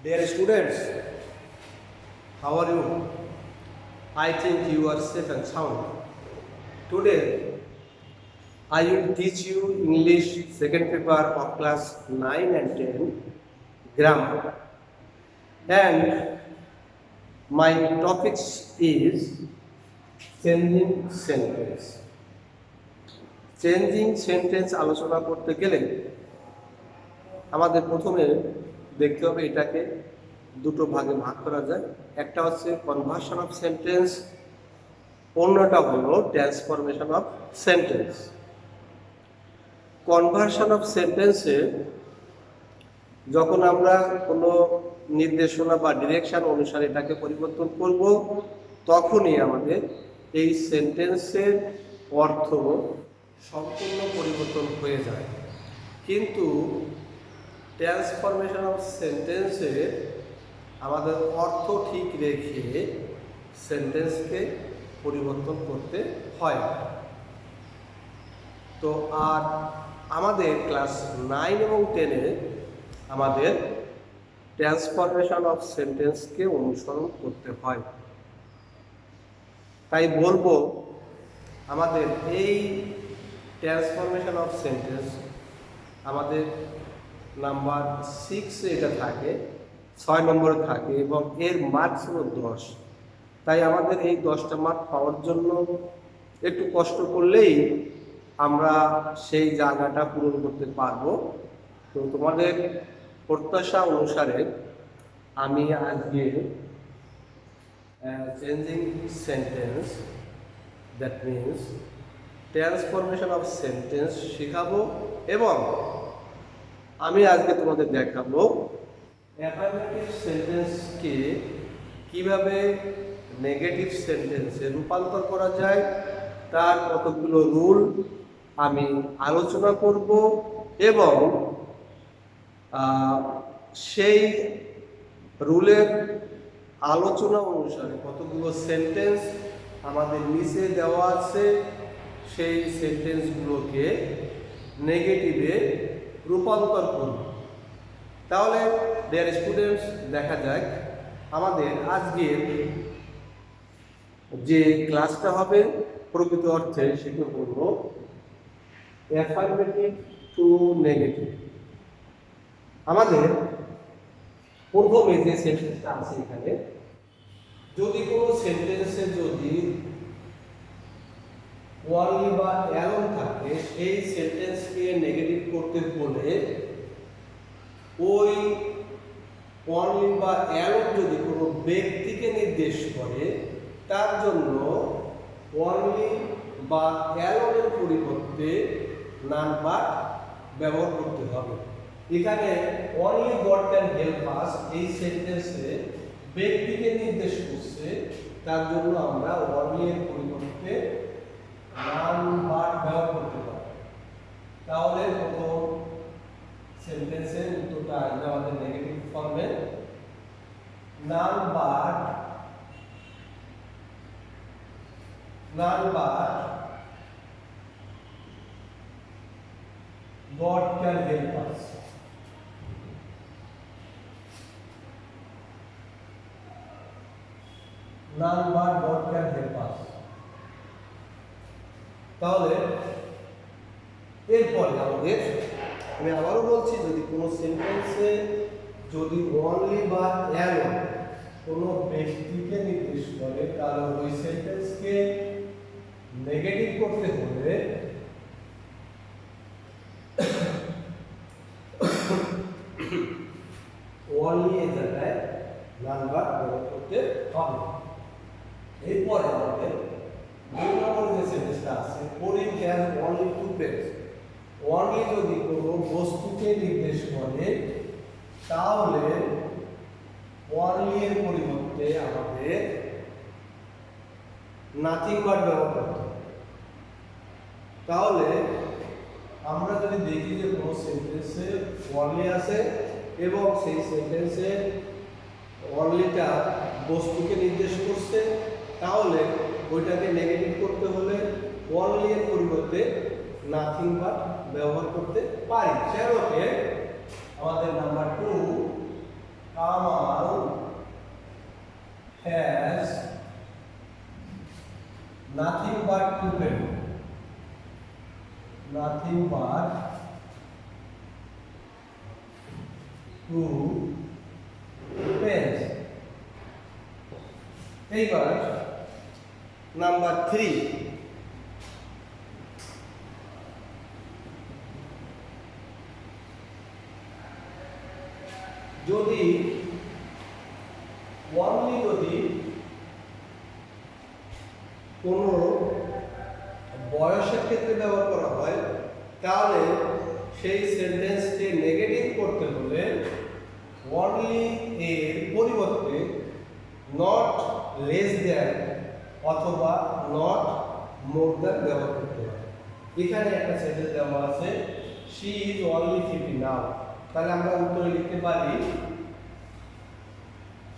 Dear students, how are you? I think you are safe and sound. Today, I will teach you English second paper of class 9 and 10 grammar. And my topics is changing sentence. Changing sentence আলোচনা করতে গেলে আমাদের প্রথমে দেখতে হবে এটাকে দুটো ভাগে ভাগ করা যায়। একটা হচ্ছে কনভার্সন অফ সেন্টেন্স, অন্যটা হলো transformation of sentence. Conversion of সেন্টেন্সে যখন আমরা কোনো নির্দেশনা বা ডিরেকশন অনুসারে এটাকে পরিবর্তন করব, তখনই আমাদের এই সেন্টেন্সের অর্থ সম্পূর্ণ পরিবর্তন হয়ে যায়। কিন্তু ট্রান্সফরমেশন অফ সেন্টেন্সে আমাদের অর্থ ঠিক রেখে সেন্টেন্সকে পরিবর্তন করতে হয়। তো আর আমাদের ক্লাস 9 এবং 10-এ আমাদের ট্রান্সফরমেশন অফ সেন্টেন্সকে অনুসরণ করতে হয়। তাই বলবো আমাদের এই ট্রান্সফরমেশন অফ সেন্টেন্স আমাদের নাম্বার 6-এ এটা থাকে, 6 নম্বরে থাকে এবং এর মার্কস হলো 10। তাই আমাদের এই 10টা মার্ক পাওয়ার জন্য একটু কষ্ট করলেই আমরা সেই জায়গাটা পূরণ করতে পারবো। তো তোমাদের প্রত্যাশা অনুসারে আমি আজকে changing sentence, that means transformation of sentence শেখাবো এবং আমি আজকে তোমাদের দেখাবো অ্যাফার্মেটিভ সেন্টেন্সকে কিভাবে নেগেটিভ সেন্টেন্সে রূপান্তর করা যায়, তার কতগুলো রুল আমি আলোচনা করব এবং সেই রুলের আলোচনা অনুসারে কতগুলো সেন্টেন্স আমাদের নিচে দেওয়া আছে, সেই সেন্টেন্সগুলোকে নেগেটিভে রূপান্তর করব। তাহলে ডিয়ার স্টুডেন্টস, দেখা যাক আমাদের আজকের যে ক্লাসটা হবে প্রকৃত অর্থে সেটা হলো অ্যাফার্মেটিভ টু নেগেটিভ। আমাদের প্রথমে যে সেন্টেন্সটা আছে এখানে, যদি কোনো সেন্টেন্সে যদি ওয়ানলি বা অ্যালোন থাকে, সেই সেন্টেন্সকে নেগেটিভ করতে হলে ওই ওয়ানলি বা অ্যালোন যদি কোনো ব্যক্তিকে নির্দেশ করে, তার জন্য ওয়ানলি বা অ্যালোনের পরিবর্তে নান বাট ব্যবহার করতে হবে। এখানে only god can help us এই সেন্টেন্সে ব্যক্তিকে নির্দেশ করছে, তার জন্য আমরা অনলি এর পরিবর্তে নান বাট ব্যবহার করতে পারি। তাহলে প্রথম সেন্টেন্সের উত্তরটা আসবে আমাদের নেগেটিভ ফর্মে, none but God can help us. None but God can help us. তাহলে এরপরে আমাদের, আমি আবারও বলছি, যদি কোনো সেন্টেন্সে যদি অনলি বা অ্যালোন কোনো ব্যক্তিকে নির্দেশ করে, তাহলে ওই সেন্টেন্সকে নেগেটিভ করতে হলে অনলি এর জায়গায় নাম্বার ব্যবহার করতে হবে। এরপরে আমাদের দুই নম্বর যে সেন্টেন্সটা আছে, coring has only two page. Only যদি কোনো বস্তুকে নির্দেশ করে, তাহলে অনলি এর পরিবর্তে আমাদের নাথিং বাট ব্যবহার করতে হবে। তাহলে আমরা যদি দেখি যে কোনো সেন্টেন্সে অনলি আছে এবং সেই সেন্টেন্সে অনলিটা বস্তুকে নির্দেশ করছে, তাহলে ওইটাকে নেগেটিভ করতে হলে অনলি এর পরিবর্তে নাথিং বাট ব্যবহার করতে পারি। সেরকম আমাদের number 2, come has nothing but two pens. Nothing but two pens. এইবার নাম্বার 3, যদি অনলি যদি কোনো বয়সের ক্ষেত্রে ব্যবহার করা হয় তাহলে সেই সেন্টেন্সকে নেগেটিভ করতে হলে অনলি এর পরিবর্তে নট লেস দ্যান অথবা নট মোর দ্যান ব্যবহার করতে হবে। এখানে একটা সেন্টেন্স দেওয়া আছে শি ইজ অনলি 50 নাও, তাহলে আমরা উত্তরে লিখতে পারি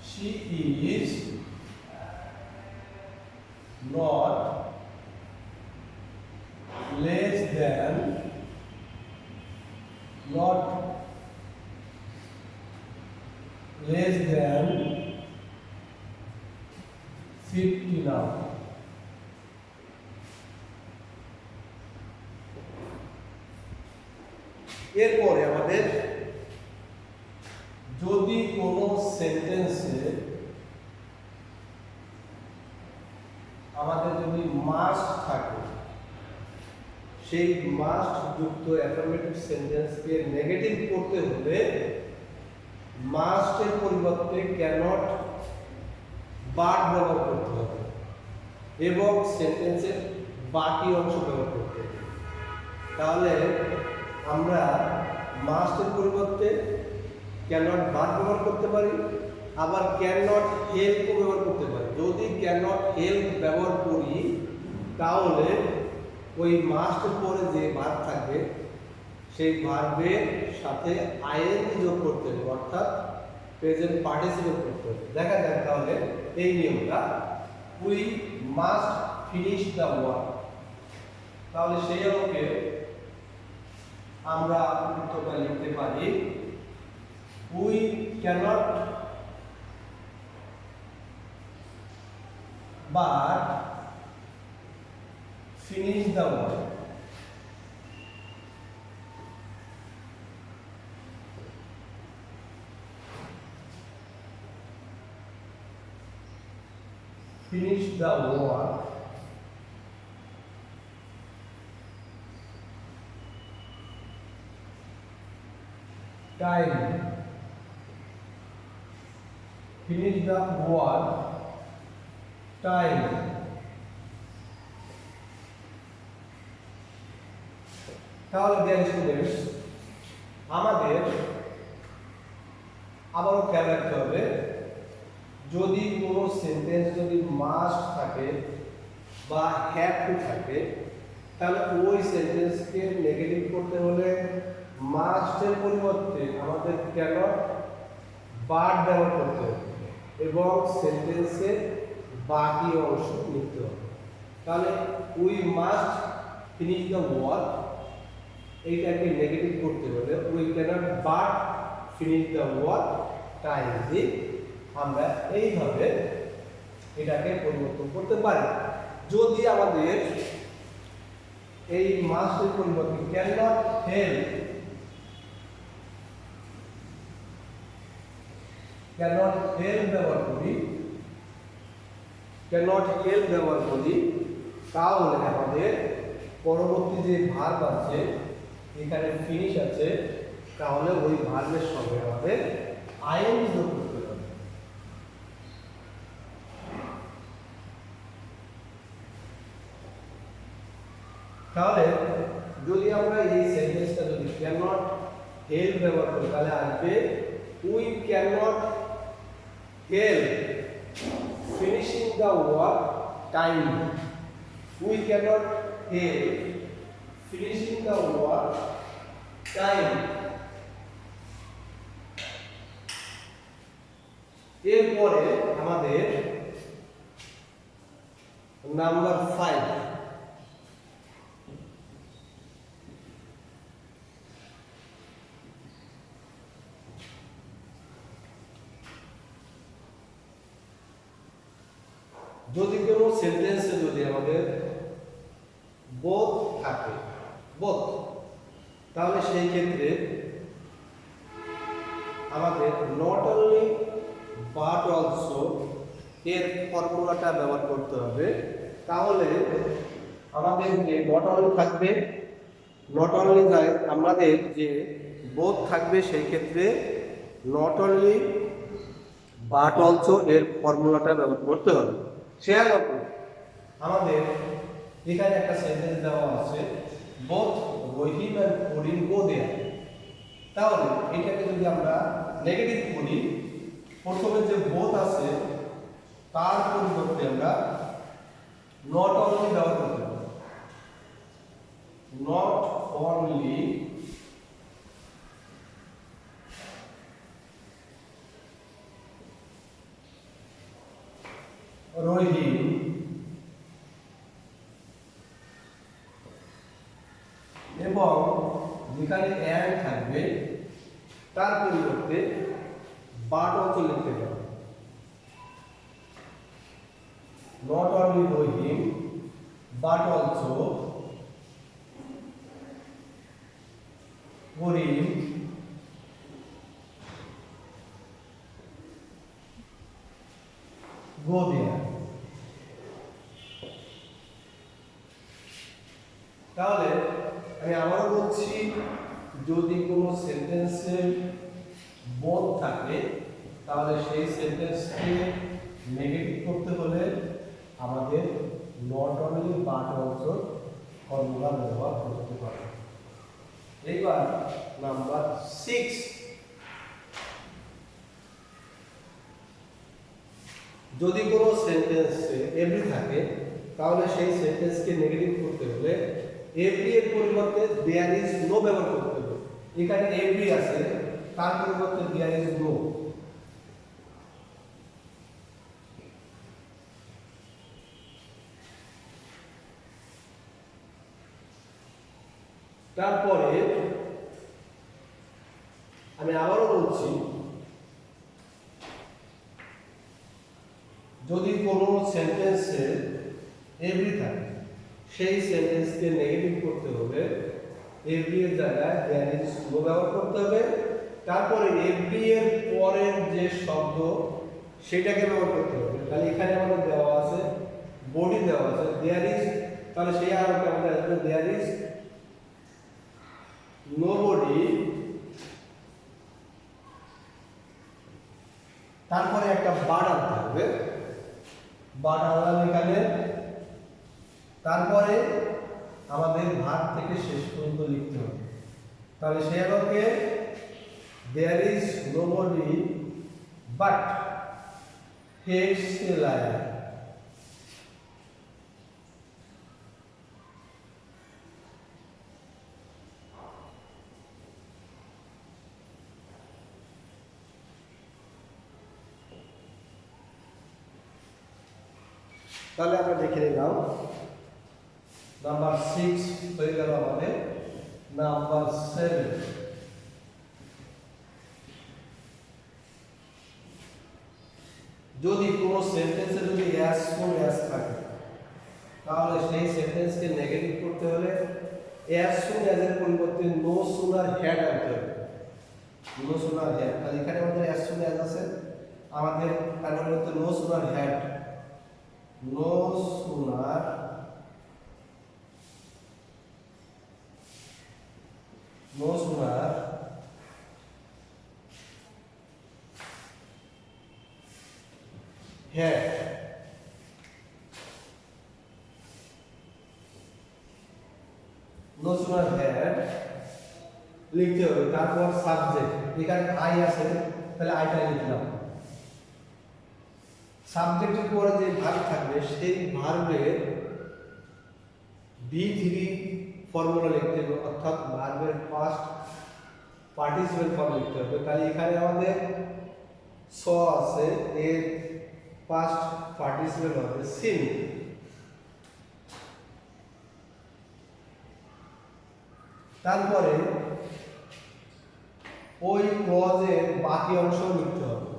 she is not less than not less than 50 now. এরপরে আমাদের যদি কোনো সেন্টেন্সে আমাদের যদি মাস্ট থাকে সেই মাস্ট যুক্ত অ্যাফার্মেটিভ সেন্টেন্সকে নেগেটিভ করতে হলে মাস্টের পরিবর্তে ক্যানট বাট ব্যবহার করতে হবে এবং সেন্টেন্সের বাকি অংশ ব্যবহার করতে হবে। তাহলে আমরা মাস্টের পরিবর্তে ক্যানট বাট ব্যবহার করতে পারি, আবার ক্যানট হেল্পও ব্যবহার করতে পারি। যদি ক্যানট হেল্প ব্যবহার করি তাহলে ওই মাস্টের পরে যে ভার্ব থাকবে সেই ভার্বের সাথে আইএনজি যোগ করতে হবে, অর্থাৎ প্রেজেন্ট পার্টিসিপেট করতে হবে। দেখা যাক তাহলে এই নিয়মটা, we must finish the work. তাহলে সেই অঙ্কে আমরা উত্তরটা লিখতে পারি we cannot but finish the work. Finish the work time. Finish the work time. তাহলে ডিয়ার স্টুডেন্টস আমাদের আবারও খেয়াল রাখতে হবে যদি কোনো সেন্টেন্স যদি মাস্ট থাকে বা হ্যাভ টু থাকে তাহলে ওই সেন্টেন্সকে নেগেটিভ করতে হলে মাস্টের পরিবর্তে আমাদের ক্যানট বাট ব্যবহার করতে হবে এবং সেন্টেন্সের বাকি অংশ লিখতে হবে। তাহলে we must finish the work এইটাকে নেগেটিভ করতে হলে we cannot but finish the work time দিয়ে আমরা এইভাবে এটাকে পরিবর্তন করতে পারি। যদি আমাদের এই মাস্টের পরিবর্তে ক্যানট হেল্প ব্যবহার করি তাহলে আমাদের পরবর্তী যে ভার্ব আছে এখানে ফিনিশ আছে, তাহলে ওই ভার্বের সঙ্গে আমাদের আইএনজি যোগ করতে হবে। তাহলে যদি আমরা এই সেন্টেন্সটা যদি ক্যানট হেল্প ব্যবহার করি তাহলে আসবে we cannot help finishing the work time. We cannot help finishing the work time. এরপরে আমাদের নাম্বার 5, যদি কোনো সেন্টেন্সে যদি আমাদের বোথ থাকে, বোথ, তাহলে সেই ক্ষেত্রে আমাদের নট অনলি বাট অলসো এর ফর্মুলাটা ব্যবহার করতে হবে। তাহলে আমাদের যে নট অনলি থাকবে, নট অনলি আমাদের যে বোথ থাকবে, সেই ক্ষেত্রে নট অনলি বাট অলসো এর ফর্মুলাটা ব্যবহার করতে হবে। শেয়ার করুন, আমাদের এখানে একটা সেন্টেন্স দেওয়া আছে, both Rahim and Karim go there. তাহলে এটাকে যদি আমরা নেগেটিভ করি, প্রথমে যে বোথ আছে তার পরিবর্তে আমরা নট অনলি ব্যবহার করতে হবে। নট অনলি রহিম এবং যেখানে অ্যান্ড থাকবে তার পরিবর্তে বাট অলসো লিখতে পারবে। Not only Rahim but also Karim go there. তাহলে আমি আবারও বলছি, যদি কোনো সেন্টেন্সে বোথ থাকে তাহলে সেই সেন্টেন্সকে নেগেটিভ করতে হলে আমাদের not only but also formula ব্যবহার করতে হবে। এইবার নাম্বার 6, যদি কোনো সেন্টেন্সে এভরি থাকে তাহলে সেই সেন্টেন্সকে নেগেটিভ করতে হলে এভরি এর পরিবর্তে দেয়ার ইজ নো ব্যবহার করতে হবে। এখানে এভরি আছে, তার পরিবর্তে দেয়ার ইজ নো। তারপরে আমি আবারও বলছি, যদি কোনো সেন্টেন্সে এভরি থাকে সেই সেন্টেন্সকে নেগেটিভ করতে হবে, এভরি এর জায়গায় দেয়ার ইজ নো ব্যবহার করতে হবে। তারপরে এভরি এর পরের যে শব্দ সেটাকে ব্যবহার করতে হবে। তাহলে এখানে আমাদের দেওয়া আছে বডি, দেওয়া আছে দেয়ার ইজ, তাহলে সেই আরোকে আমাদের আসবে দেয়ার ইজ নোবডি, তারপরে একটা বার্ড থাকবে, বার্ড আনলাম এখানে। তারপরে আমাদের ভাগ থেকে শেষ পর্যন্ত লিখতে হবে। তাহলে সেই আলোকে there is nobody but hates a lion. তাহলে আমরা দেখে নিলাম নাম্বার 6 হয়ে গেল আমাদের। নাম্বার 7, যদি কোনো সেন্টেন্সে যদি অ্যাজ সুন অ্যাজ থাকে তাহলে সেই সেন্টেন্সকে নেগেটিভ করতে হলে অ্যাজ সুন অ্যাজ এর পরিবর্তে নো সুনার হ্যাড আনতে হবে। নো সুনার হ্যাড, তাহলে এখানে আমাদের অ্যাজ সুন অ্যাজ আছে, আমাদের তার পরিবর্তে no sooner had, no sooner had no sooner had লিখতে হবে। তারপর সাবজেক্ট, এখানে আই আছে তাহলে আইটা লিখলাম। সাবজেক্টের পরে যে ভার্ব থাকবে সেই ভার্বের V3 ফর্মুলা লিখতে হবে, অর্থাৎ ভার্বের ফার্স্ট পার্টিসিপেল ফর্ম লিখতে হবে। তাহলে এখানে আমাদের স আছে, এর ফার্স্ট পার্টিসিপেল হবে সিন। তারপরে ওই ক্লজের বাকি অংশ লিখতে হবে।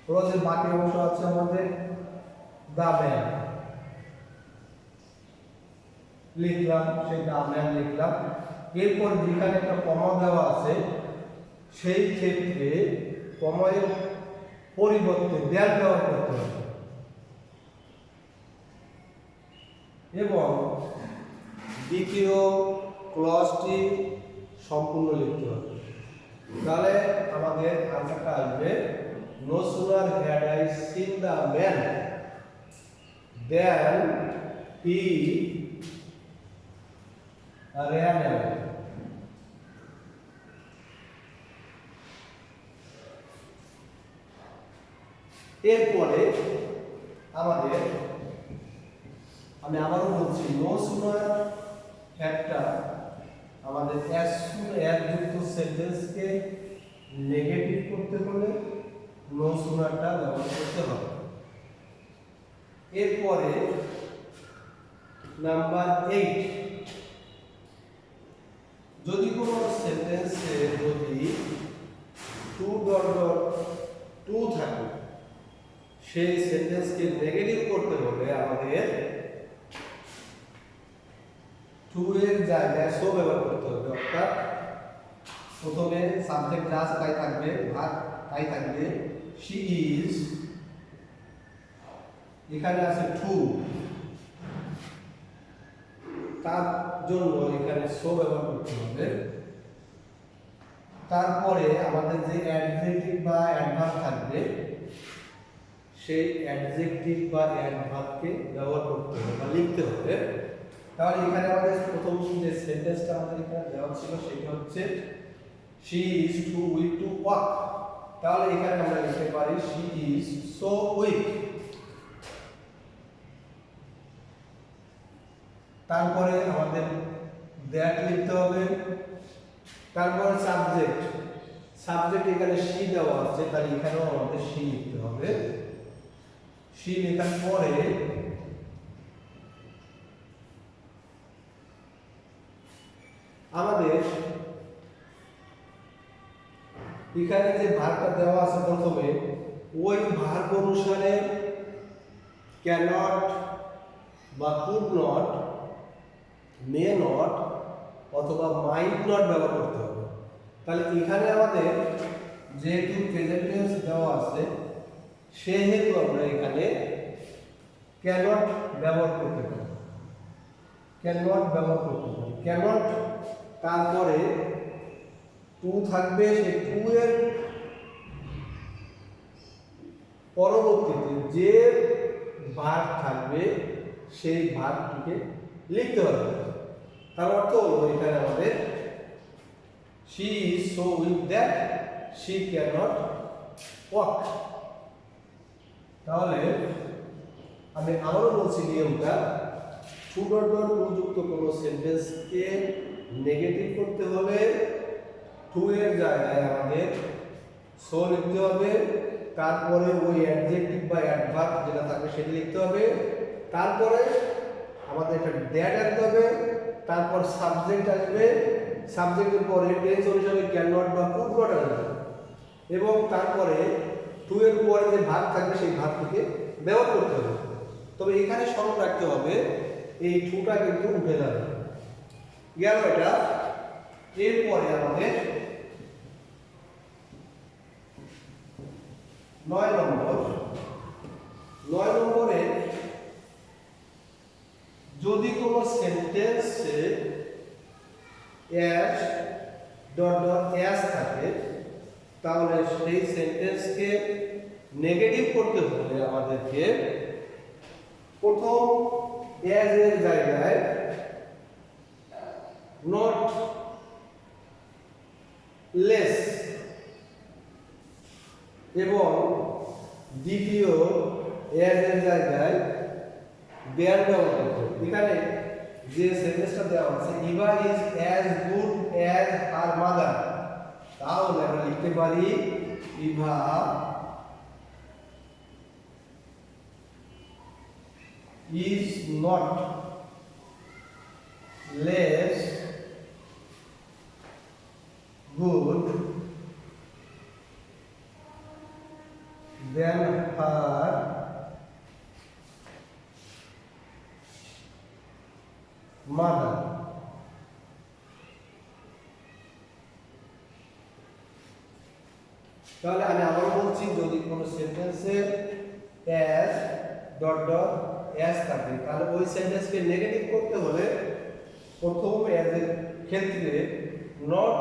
ক্লজের বাকি অংশ আছে আমাদের দ্য ম্যান লিখলাম, সেই দ্য ম্যান লিখলাম। এরপর যেখানে একটা কমা দেওয়া আছে সেই ক্ষেত্রে কমার পরিবর্তে দ্যাট ব্যবহার করতে হবে এবং দ্বিতীয় ক্লজটি সম্পূর্ণ লিখতে হবে। তাহলে আমাদের আনসারটা আসবে no sooner had I seen the man then he ran away। এরপরে আমাদের আমি আবারও বলছি নো সুনার একটা আমাদের অ্যাজ সুন অ্যাজ যুক্ত সেন্টেন্সকে নেগেটিভ করতে হলে নো সুনারটা ব্যবহার করতে হবে। এরপরে নাম্বার 8, যদি কোনো সেন্টেন্সে যদি টু ডট ডট টু থাকে সেই সেন্টেন্সকে নেগেটিভ করতে হলে আমাদের টু এর জায়গায় সো ব্যবহার করতে হবে। অর্থাৎ প্রথমে সাবজেক্ট যা আছে তাই থাকবে, ভার্ব তাই থাকবে। শি ইজ, এখানে আছে টু, তার জন্য এখানে সো ব্যবহার করতে হবে। তারপরে আমাদের যে অ্যাডজেক্টিভ বা অ্যাডভার্ব থাকবে সেই অ্যাডজেক্টিভ বা অ্যাডভার্বকে ব্যবহার করতে হবে বা লিখতে হবে। তাহলে এখানে আমাদের প্রথম যে সেন্টেন্সটা আমাদের এখানে দেওয়া ছিল সেটা হচ্ছে she is too weak to walk। তাহলে এখানে আমরা লিখতে পারি she is so weak। তারপরে আমাদের that লিখতে হবে। তারপরে সাবজেক্ট এখানে she দেওয়া আছে, তাহলে এখানেও আমাদের she লিখতে হবে। she লেখার পরে আমাদের এখানে যে ভার্বটা দেওয়া আছে প্রথমে ওই ভার্ব অনুসারে ক্যানট বা কুড নট, মে নট অথবা মাইট নট ব্যবহার করতে হবে। তাহলে এখানে আমাদের যেহেতু প্রেজেন্ট টেন্স দেওয়া আছে সেহেতু আমরা এখানে ক্যানট ব্যবহার করতে পারি। ক্যানট তারপরে টু থাকবে, সেই টু এর পরবর্তীতে যে ভার্ব থাকবে সেই ভার্বটিকে লিখতে হবে। তার অর্থ হলো এখানে আমাদের she is so weak that she cannot walk। তাহলে আমি আবারও বলছি নিয়মটা, টু ডট ডট টু যুক্ত কোনো সেন্টেন্সকে নেগেটিভ করতে হলে টু এর জায়গায় আমাদের সো লিখতে হবে। তারপরে ওই অ্যাডজেক্টিভ বা অ্যাডভার্ব যেটা থাকবে সেটা লিখতে হবে। তারপরে আমাদের একটা দ্যাট আনতে হবে। তারপর সাবজেক্ট আসবে, সাবজেক্টের পরে টেন্স অনুসারে ক্যান নট বা কুড নট আসবে এবং তারপরে টু এর পরে যে ভার্ব থাকবে সেই ভার্বটিকে ব্যবহার করতে হবে। তবে এখানে স্মরণ রাখতে হবে এই টুটা কিন্তু উঠে যাবে, গেল এটা। এরপরে আমাদের 9 নম্বরে যদি কোনো সেন্টেন্সে অ্যাস ডট ডট অ্যাস থাকে তাহলে সেই সেন্টেন্সকে নেগেটিভ করতে হলে আমাদেরকে প্রথম অ্যাজ এর জায়গায় নট লেস এবং দ্বিতীয় অ্যাজ এর জায়গায় দেয়ার ব্যবহার করতে হবে। এখানে যে সেন্টেন্সটা দেওয়া আছে Eva is as good as her mother, তাহলে আমরা লিখতে পারি Eva is not less good than her তাহলে আমি আবার বলছি, যদি কোনো সেন্টেন্সে অ্যাজ ডট ডট অ্যাজ থাকে তাহলে ওই সেন্টেন্সকে নেগেটিভ করতে হলে প্রথম অ্যাজ এর ক্ষেত্রে নট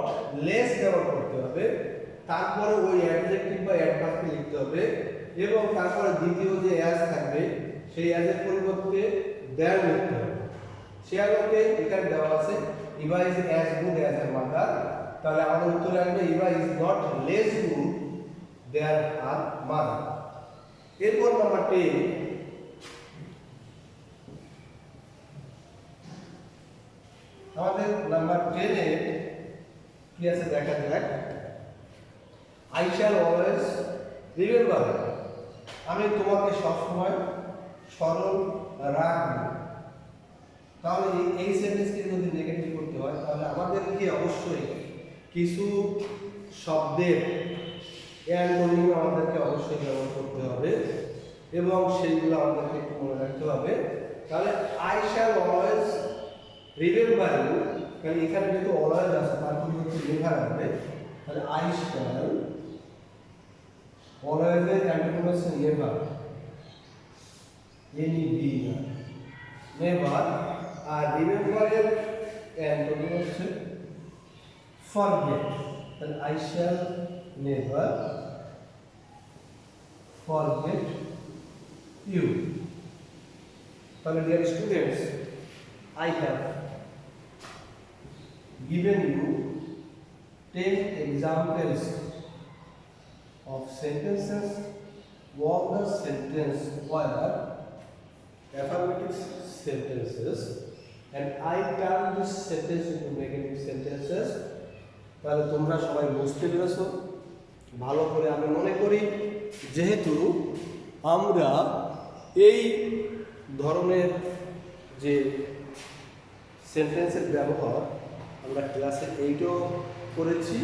লেস ব্যবহার করতে হবে, তারপরে ওই অ্যাডজেক্টিভ বা অ্যাডভার্বকে লিখতে হবে এবং তারপরে দ্বিতীয় যে অ্যাজ থাকবে সেই অ্যাজের পরিবর্তে দ্যার লিখতে হবে। সে আলোকে এখানে দেওয়া আছে Eva is as good as a mother, তাহলে আমাদের উত্তর আসবে Eva is not less good there are mother. এরপর নাম্বার 10, আমাদের নাম্বার 10 এ কি আছে দেখা যাক। আই শ্যাল অলওয়েজ রিমেম্বার, আমি তোমাকে সবসময় স্মরণ রাখবো। তাহলে এই সেন্টেন্সকে যদি নেগেটিভ করতে হয় তাহলে আমাদেরকে অবশ্যই কিছু শব্দের অ্যান্টোনিম আমাদেরকে অবশ্যই ব্যবহার করতে হবে এবং সেইগুলো আমাদেরকে একটু মনে রাখতে হবে। তাহলে I shall always remember you, তাহলে এখানে যেহেতু অলওয়েজ আছে তার পরিবর্তে নেভার আসবে, তাহলে আই শ্যাল অলওয়েজ এর অ্যান্টোনিম হচ্ছে নেভার, এনইভি না, নেভার। আর রিমেম্বারের অ্যান্টোনিম হচ্ছে ফরগেট, তাহলে I shall never forget you. তাহলে dear students, I have given you 10 examples of sentences. All the sentences were affirmative sentences and I turned this sentence into negative sentences. তাহলে তোমরা সবাই বুঝতে পেরেছো ভালো করে। আমি মনে করি যেহেতু আমরা এই ধরনের যে সেন্টেন্সের ব্যবহার আমরা ক্লাসে 8ও করেছি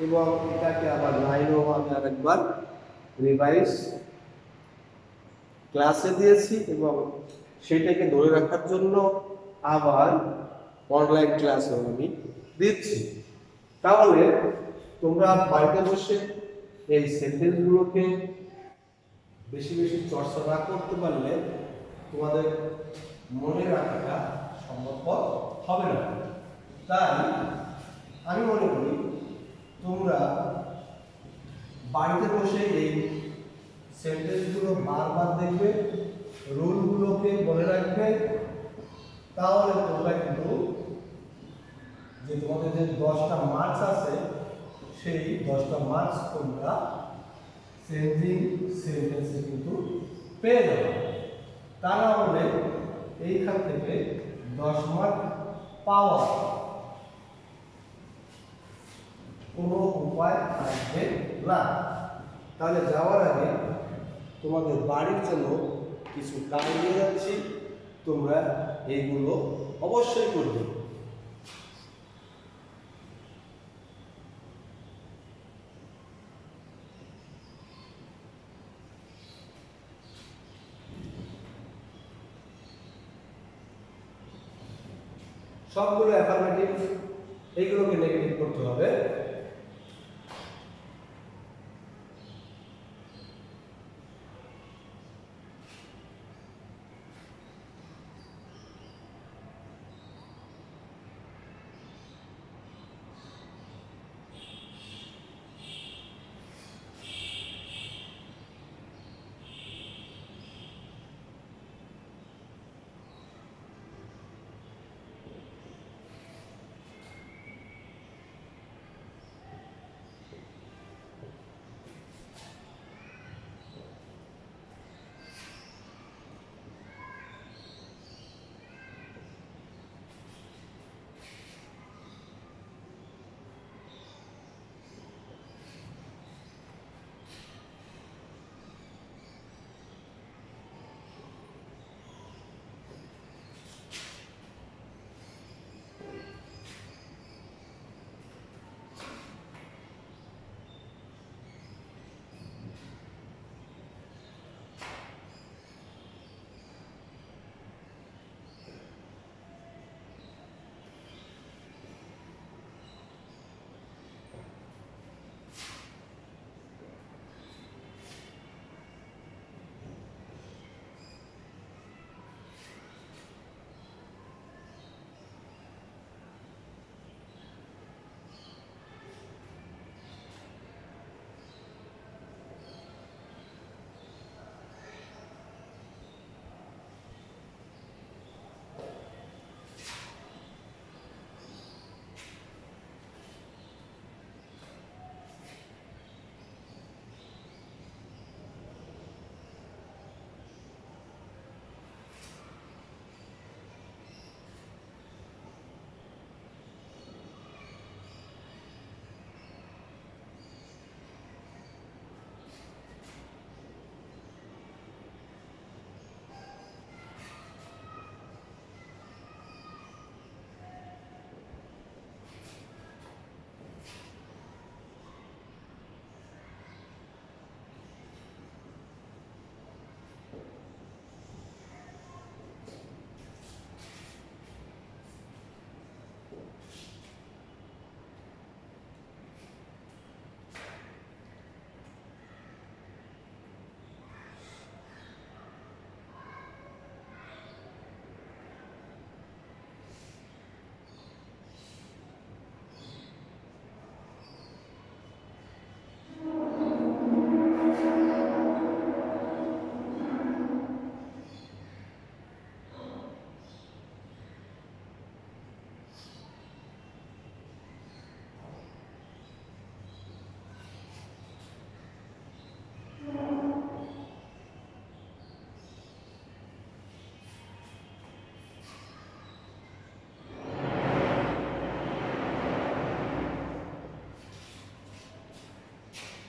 এবং এটাকে আবার 9ও আমি আরেকবার রিভাইজ ক্লাসে দিয়েছি এবং সেটাকে ধরে রাখার জন্য আবার অনলাইন ক্লাসেও আমি দিচ্ছি। তাহলে তোমরা বাড়িতে বসে এই সেন্টেন্সগুলোকে বেশি বেশি চর্চা না করতে পারলে তোমাদের মনে রাখাটা সম্ভবপর হবে না। তাই আমি মনে করি তোমরা বাড়িতে বসে এই সেন্টেন্সগুলো বারবার দেখবে, রুলগুলোকে মনে রাখবে, তাহলে তোমরা কিন্তু যে তোমাদের যে 10টা মার্কস আছে সেই 10টা মার্কস তোমরা চেঞ্জিং সেন্টেন্সে কিন্তু পেয়ে যাবে। তা না হলে এইখান থেকে 10 মার্ক পাওয়ার কোনো উপায় থাকবে না। তাহলে যাওয়ার আগে তোমাদের বাড়ির জন্য কিছু কাজ নিয়ে যাচ্ছি, তোমরা এইগুলো অবশ্যই করবে। সবগুলো অ্যাফার্মেটিভ, এইগুলোকে নেগেটিভ করতে হবে।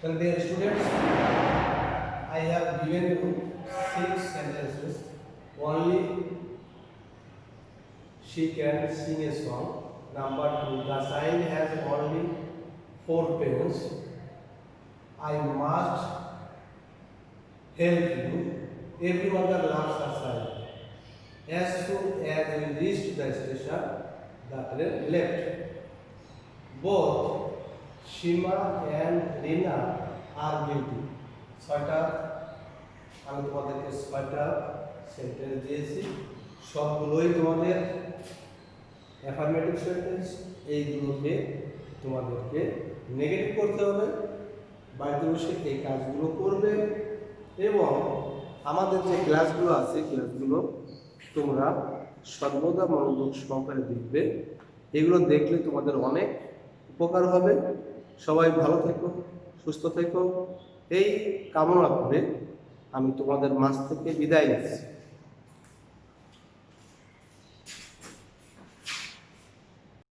Well, dear students, I have given you 6 sentences. Only she can sing a song. Number 2, the child has only 4 parents. I must help you. Every mother loves her child. As soon as we reached the station, the train left. Both Shima and Rina are guilty. ছয়টা আমি তোমাদেরকে 6টা sentence দিয়েছি, সবগুলোই তোমাদের affirmative sentence. এইগুলোকে তোমাদেরকে negative করতে হবে, বাড়িতে বসে এই কাজগুলো করবে এবং আমাদের যে ক্লাসগুলো আছে ক্লাসগুলো তোমরা সর্বদা মনোযোগ সহকারে দেখবে। এগুলো দেখলে তোমাদের অনেক উপকার হবে। সবাই ভালো থেকো, সুস্থ থেকো, এই কামনা করে আমি তোমাদের মাঝ থেকে বিদায় নিচ্ছি।